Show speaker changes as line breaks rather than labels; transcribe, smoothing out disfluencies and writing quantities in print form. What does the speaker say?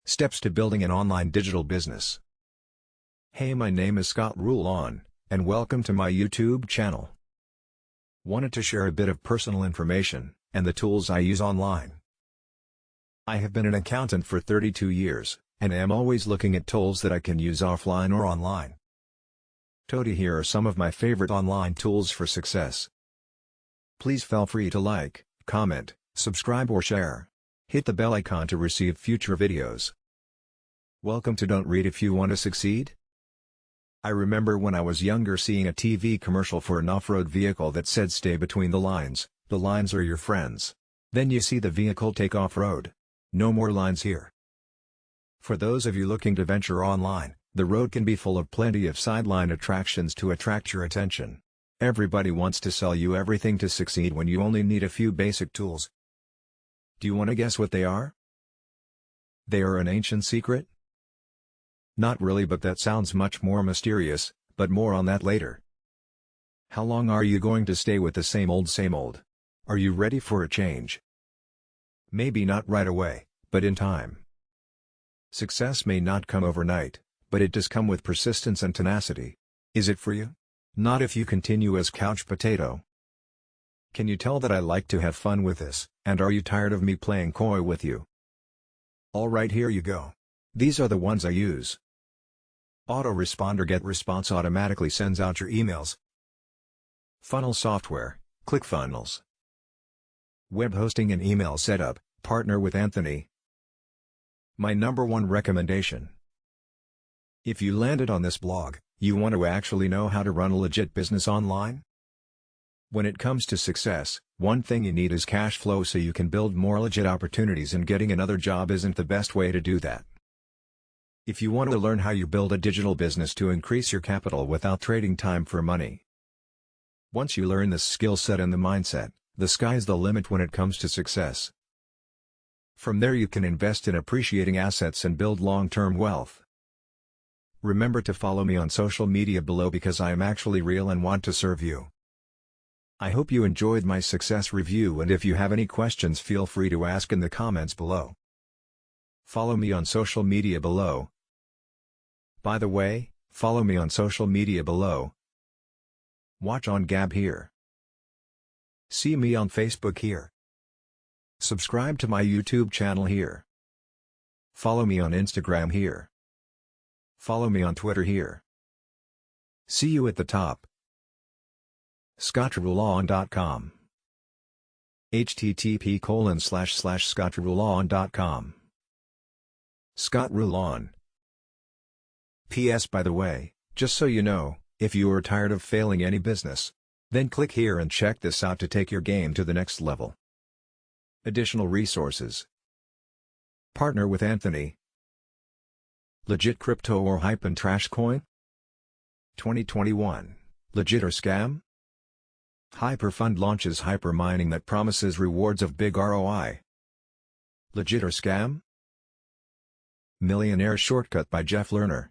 Steps to building an online digital business. Hey, my name is Scott Rulon, and welcome to my YouTube channel. Wanted to share a bit of personal information, and the tools I use online. I have been an accountant for 32 years, and am always looking at tools that I can use offline or online. Here are some of my favorite online tools for success. Please feel free to like, comment, subscribe or share. Hit the bell icon to receive future videos. Welcome to Don't Read If You Want to Succeed. I remember when I was younger seeing a TV commercial for an off-road vehicle that said stay between the lines are your friends. Then you see the vehicle take off-road. No more lines here. For those of you looking to venture online, the road can be full of plenty of sideline attractions to attract your attention. Everybody wants to sell you everything to succeed when you only need a few basic tools. Do you want to guess what they are? They are an ancient secret? Not really, but that sounds much more mysterious, but more on that later. How long are you going to stay with the same old same old? Are you ready for a change? Maybe not right away, but in time. Success may not come overnight, but it does come with persistence and tenacity. Is it for you? Not if you continue as couch potato. Can you tell that I like to have fun with this, and are you tired of me playing coy with you? Alright, here you go. These are the ones I use. Autoresponder GetResponse automatically sends out your emails. Funnel software, ClickFunnels. Web hosting and email setup, partner with Anthony. My number one recommendation. If you landed on this blog, you want to actually know how to run a legit business online? When it comes to success, one thing you need is cash flow so you can build more legit opportunities, and getting another job isn't the best way to do that. If you want to learn how you build a digital business to increase your capital without trading time for money. Once you learn this skill set and the mindset, the sky's the limit when it comes to success. From there you can invest in appreciating assets and build long-term wealth. Remember to follow me on social media below because I am actually real and want to serve you. I hope you enjoyed my success review, and if you have any questions feel free to ask in the comments below. Follow me on social media below. By the way, follow me on social media below. Watch on Gab here. See me on Facebook here. Subscribe to my YouTube channel here. Follow me on Instagram here. Follow me on Twitter here. See you at the top. ScottRulon.com. http://ScottRulon.com. Scott Rulon. P.S. By the way, just so you know, if you are tired of failing any business, then click here and check this out to take your game to the next level. Additional resources. Partner with Anthony. Legit crypto or hype and trash coin? 2021. Legit or scam? Hyperfund launches hypermining that promises rewards of big ROI. Legit or scam? Millionaire Shortcut by Jeff Lerner.